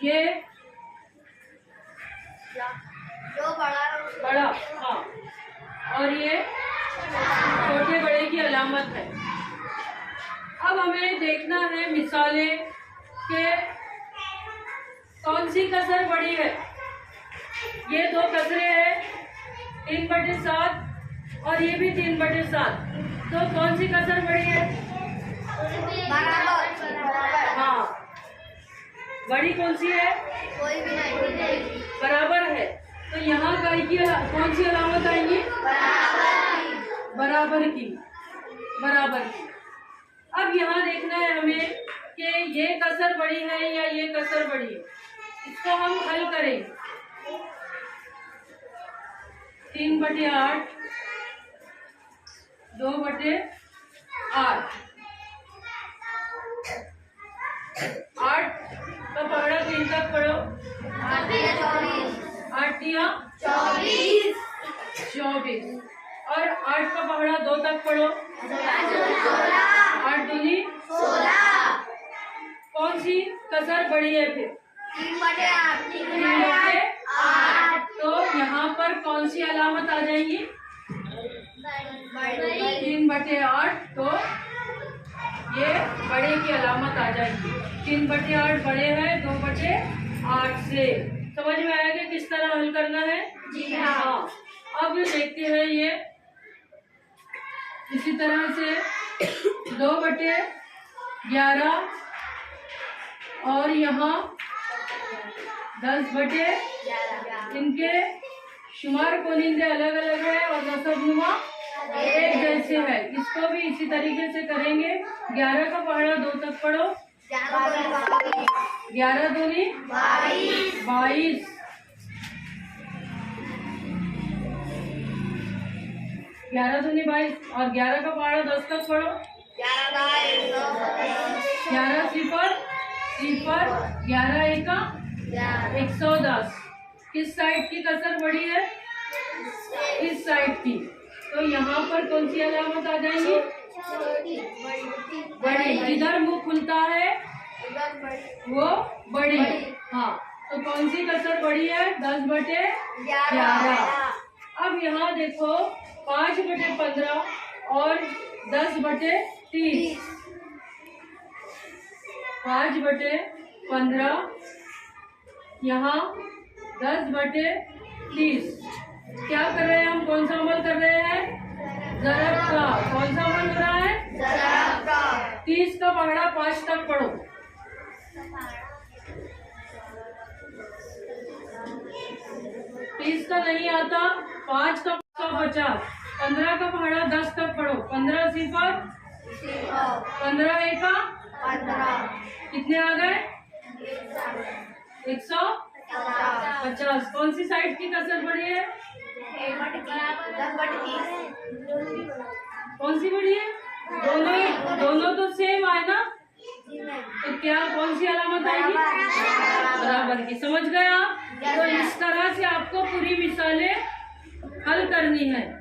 ये जो बड़ा बड़ा, हाँ, और ये छोटे बड़े की अलामत है। अब हमें देखना है मिसालें कि कौन सी कसर बड़ी है। ये दो कसरे हैं 3/7 और ये भी 3/7, तो कौन सी कसर बड़ी है? हाँ, बड़ी कौन सी है? कोई भी नहीं, बराबर है। तो यहाँ का की कौन सी अलामत आएगी? बराबर की। अब यहाँ देखना है हमें कि ये कसर बड़ी है या ये कसर बड़ी है। इसको हम हल करें। 3/8 2/8 8 का पहाड़ा 3 तक पढ़ो। 8 या 24 और 8 का पहाड़ा 2 तक पढ़ो। 8 दूनी 16। कौन सी कसर बड़ी है फिर? 3/8। 3/8। तो यहाँ पर कौन सी अलामत आ जाएगी? 3/8। तो ये बड़े की अलामत आ जाएगी। 3/8 बड़े हैं 2/8 से। समझ में आया कि किस तरह हल करना है? जी हाँ। अब देखते हैं ये इसी तरह से 2/11 और यहाँ 10/11। इनके शुमार कोनिंदे अलग अलग है और नसबनुमा एक जैसे है। इसको भी इसी तरीके से करेंगे। 11 का पहाड़ा 2 तक पढ़ो। 11 दूनी 22। 11 दूनी 22 और 11 का पहाड़ा 10 तक पढ़ो। 11 0 11 1 110। किस साइड की कसर बड़ी है? इस साइड की। तो यहाँ पर कौन सी अलामत आ जाएगी? बड़ी। जिधर मुंह खुलता है वो बड़ी। हाँ, तो कौन सी कसर बड़ी है? 10/11। अब यहाँ देखो 5/15 और 10/30। 5/15 यहाँ 10/30। क्या कर रहे हैं हम? कौन सा अमल कर रहे हैं? ज़रब का। कौन सा अमल हो रहा है? 30 का पहाड़ा 5 तक पढ़ो। 30 का नहीं आता। 5 का 50। 15 का पहाड़ा 10 तक पढ़ो। 15 0 15 1 कितने आ गए? 150। कौन सी साइड की कसर बड़ी है? 10/30। कौन सी बड़ी है? दोनों तो सेम आए ना। तो क्या कौन सी अलामत आएगी? बराबर की। समझ गए आप? तो इस तरह से आपको पूरी मिसालें हल करनी है।